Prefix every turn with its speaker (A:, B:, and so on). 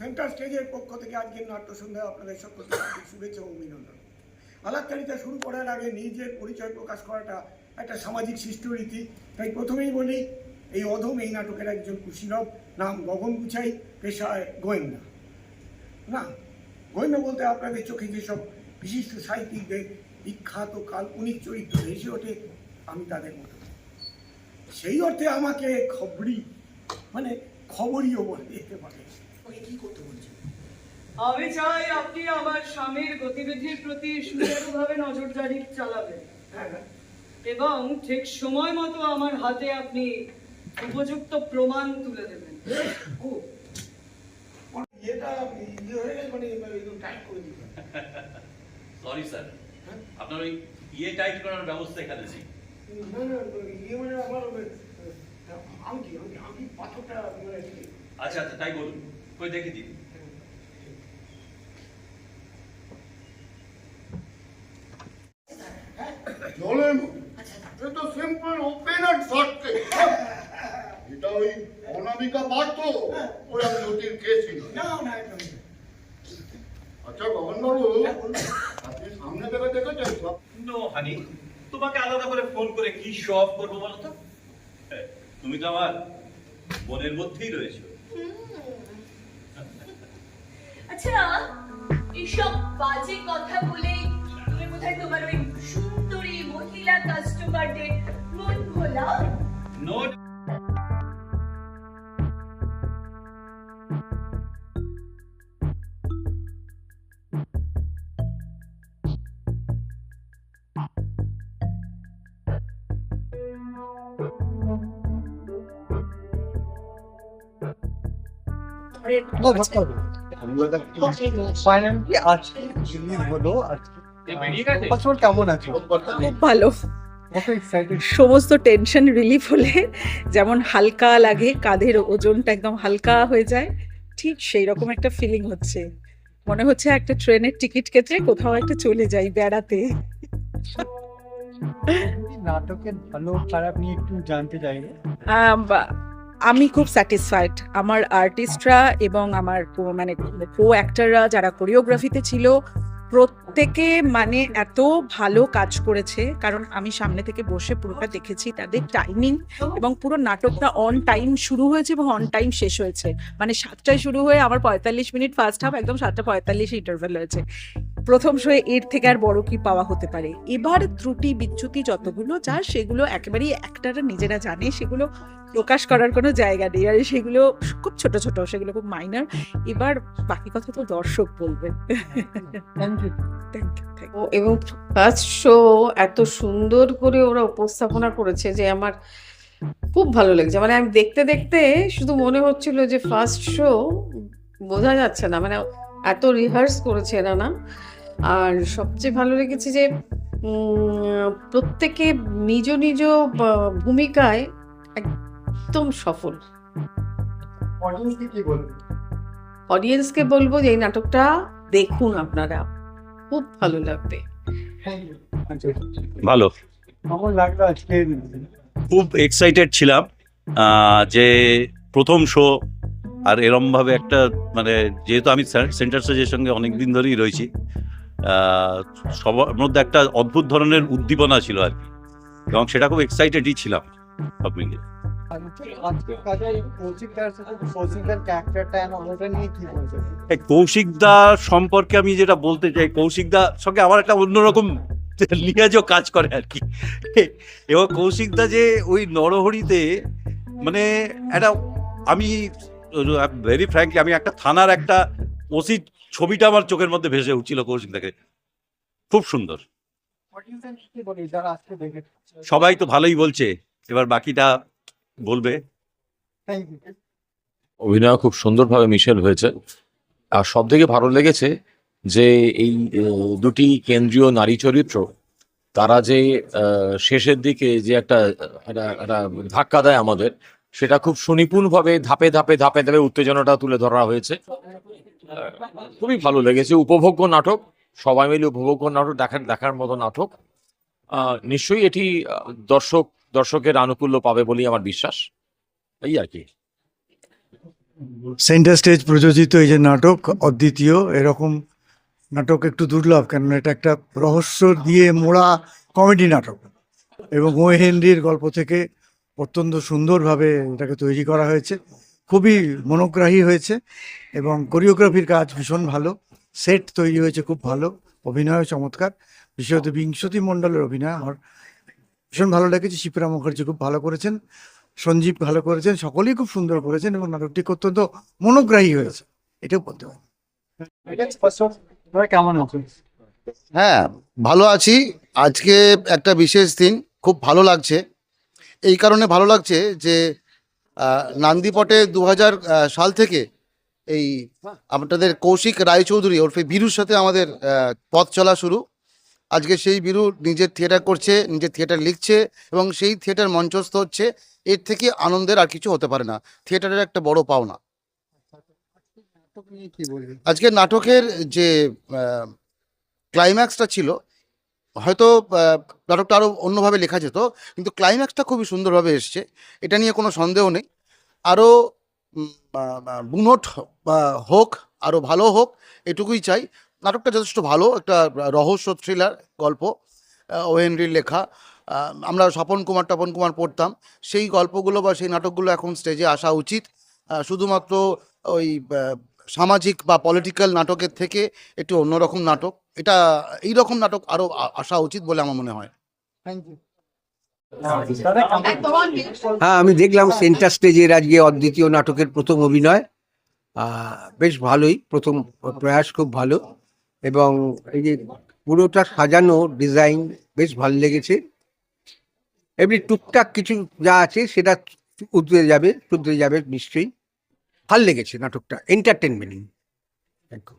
A: Centre স্টেজের পক্ষ থেকে আজকের নাট্য সন্ধ্যায় আপনাদের সকলকে শুভেচ্ছা ও অভিনন্দন। আলাপচারিতা শুরু করার আগে নিজের পরিচয় প্রকাশ করাটা একটা সামাজিক সৃষ্টিরীতি, তাই প্রথমেই বলি এই অধম এই নাটকের একজন কুশীলব, নাম গগন গুছাই, পেশায় গোয়েন্দা। না, গোয়েন্দা বলতে আপনাদের চোখে যেসব বিশিষ্ট সাহিত্যিকদের বিখ্যাত কাল্পনিক চরিত্র ভেসে ওঠে, আমি তাদের মতো। সেই অর্থে আমাকে খবরীও বলে দিতে পারে। কি করতে বলছেন?
B: আমি চাই আপনি আমার স্বামীর গতিবিধির প্রতি সুচারুভাবে নজরদারি চালাবেন এবং ঠিক সময় মতো আমার হাতে আপনি উপযুক্ত প্রমাণ তুলে দেবেন।
C: সরি স্যার, আপনার ওই টাইট করার ব্যবস্থা এখানে নেই। আচ্ছা আচ্ছা, তাই বলুন, কই দেখে দিন।
D: এটা ওই অনামিকা পারতো, ওই আমি নদীর কেছি। আচ্ছা গগনবাবু, আপনি সামনে থেকে দেখেছেন?
C: নো হানি, তোমাকে আলাদা করে ফোন করে কি সব করবো বলো তো? তুমি তো আমার মনের মধ্যেই রয়েছো।
E: আচ্ছা, এইসব বাজে কথা বলে তুমি কোথায় তোমার ওই সুন্দরী মহিলা কাস্টমারদের মন ভোলাও?
C: নোট
F: কেমন আছে?
G: খুব ভালো। সমস্ত টেনশন রিলিফ হলে যেমন হালকা লাগে, কাঁধের ওজনটা একদম হালকা হয়ে যায়, ঠিক সেই রকম একটা ফিলিং হচ্ছে। মনে হচ্ছে একটা ট্রেনের টিকিট কেটে কোথাও একটা চলে যাই বেড়াতে।
F: নাটকের ভালো খারাপ নিয়ে একটু জানতে চাইবো।
G: আমি খুব স্যাটিসফাইড। আমার আর্টিস্টরা এবং আমার কো অ্যাক্টররা যারা কোরিওগ্রাফিতে ছিল, প্রত্যেকে এত ভালো কাজ করেছে। কারণ আমি সামনে থেকে বসে পুরোটা দেখেছি, তাদের টাইমিং এবং পুরো নাটকটা অন টাইম শুরু হয়েছে এবং অন টাইম শেষ হয়েছে। 7টায় শুরু হয়ে আমার 45 মিনিট ফার্স্ট হাফ, একদম 7:45 ইন্টারভেল হয়েছে। প্রথম শোয়ে এর থেকে আর বড় কি পাওয়া হতে পারে? এবার ত্রুটি বিচ্যুতি যতগুলো যা, সেগুলো একেবারেই অ্যাক্টররা নিজেরা জানে, সেগুলো প্রকাশ করার কোনো জায়গা নেই। আর সেগুলো খুব ছোট ছোট, সেগুলো খুব মাইনার। এবার বাকি কথা তো দর্শক বলবেন।
H: এবং ফার্স্ট শো এত সুন্দর করে ওরা উপস্থাপনা করেছে যে আমার খুব ভালো লেগেছে। আমি দেখতে দেখতে শুধু মনে হচ্ছিল যে ফার্স্ট শো বোঝা যাচ্ছে না, এত রিহার্স করেছে এরা না। আর সবচেয়ে ভালো লেগেছে যে প্রত্যেকে নিজ নিজ ভূমিকায় একদম সফল। অডিয়েন্সকে বলবো যে এই নাটকটা দেখুন, আপনারা খুব ভালো লাগবে।
C: ভালো, খুব এক্সাইটেড ছিলাম যে প্রথম শো, আর এরম ভাবে একটা যেহেতু আমি সেন্টার স্টেজের সঙ্গে অনেকদিন ধরেই রয়েছি, সবার মধ্যে একটা অদ্ভুত ধরনের উদ্দীপনা ছিল আর কি, এবং সেটা খুব এক্সাইটেডই ছিলাম সব মিলিয়ে। কৌশিক দা সম্পর্কে আমি যেটা বলতে চাই, কৌশিক দা সঙ্গে আমার একটা অন্যরকম লিয়াজও কাজ করে আর কি। এবং কৌশিক দা যে ওই নরহরিতে একটা, আমি ভেরি ফ্র্যাঙ্কলি, আমি একটা থানার একটা ওসি ছবিটা আমার চোখের মধ্যে ভেসে উঠছিল কৌশিক দাকে। খুব সুন্দর। সবাই তো ভালোই বলছে, এবার বাকিটা বলবে।
I: অভিনয় খুব সুন্দরভাবে মিশেল হয়েছে। আর সব থেকে ভালো লেগেছে যে এই দুটি কেন্দ্রীয় নারী চরিত্র, তারা যে শেষের দিকে যে একটা ধাক্কা দেয় আমাদের, সেটা খুব সুনিপুণভাবে ধাপে ধাপে ধাপে ধাপে উত্তেজনাটা তুলে ধরা হয়েছে। খুবই ভালো লেগেছে। উপভোগ্য নাটক, সবাই মিলে উপভোগ্য নাটক, দেখার মতো নাটক। নিশ্চয়ই এটি দর্শকের আনুকূল্য পাবে বলেই আমার বিশ্বাস। এই আর কি।
F: সেন্টার স্টেজ প্রযোজিত এই যে নাটক অদ্বিতীয়, এরকম নাটক একটু দুর্লভ, কেননা এটা একটা রহস্য দিয়ে মোড়া কমেডি নাটক এবং ও হেনরির গল্প থেকে অত্যন্ত সুন্দরভাবে এটাকে তৈরি করা হয়েছে, খুবই মনোগ্রাহী হয়েছে এবং কোরিওগ্রাফির কাজ ভীষণ ভালো, সেট তৈরি হয়েছে খুব ভালো, অভিনয় চমৎকার, বিশেষত বিংশতি মণ্ডলের অভিনয় আমার ভীষণ ভালো লেগেছে। শিপ্রা মুখার্জি খুব ভালো করেছেন, সঞ্জীব ভালো করেছেন, সকলেই খুব সুন্দর করেছেন এবং নাটকটি অত্যন্ত মনোগ্রাহী হয়েছে, এটাও বলতে পারি। কেমন আছে?
J: হ্যাঁ, ভালো আছি। আজকে একটা বিশেষ দিন, খুব ভালো লাগছে। এই কারণে ভালো লাগছে যে নান্দিপটে 2000 সাল থেকে এই আপনাদের কৌশিক রায়চৌধুরী ওরফে বীরুর সাথে আমাদের পথ চলা শুরু। আজকে সেই বীরু নিজের থিয়েটার করছে, নিজের থিয়েটার লিখছে এবং সেই থিয়েটার মঞ্চস্থ হচ্ছে। এর থেকে আনন্দের আর কিছু হতে পারে না, থিয়েটারের একটা বড় পাওনা। আজকে নাটকের যে ক্লাইম্যাক্সটা ছিল, হয়তো নাটকটা আরও অন্যভাবে লেখা যেত, কিন্তু ক্লাইম্যাক্সটা খুবই সুন্দরভাবে এসছে, এটা নিয়ে কোনো সন্দেহ নেই। আরও বুনট হোক, আরও ভালো হোক, এটুকুই চাই। নাটকটা যথেষ্ট ভালো, একটা রহস্য থ্রিলার গল্প, ও হেনরির লেখা। আমরা স্বপন কুমার পড়তাম, সেই গল্পগুলো বা সেই নাটকগুলো এখন স্টেজে আসা উচিত। শুধুমাত্র ওই সামাজিক বা পলিটিক্যাল নাটকের থেকে একটু অন্যরকম নাটক, এটা এই রকম নাটক আরও আসা উচিত বলে আমার মনে হয়।
F: Thank you.
K: হ্যাঁ, আমি দেখলাম সেন্টার স্টেজের আজকে অদ্বিতীয় নাটকের প্রথম অভিনয়, বেশ ভালোই, প্রথম প্রয়াস খুব ভালো এবং এই যে পুরোটা সাজানো ডিজাইন বেশ ভালো লেগেছে। এমনি টুকটাক কিছু যা আছে সেটা শুধরে যাবে নিশ্চয়ই। ভালো লেগেছে নাটকটা, এন্টারটেনমেন্ট। Thank you.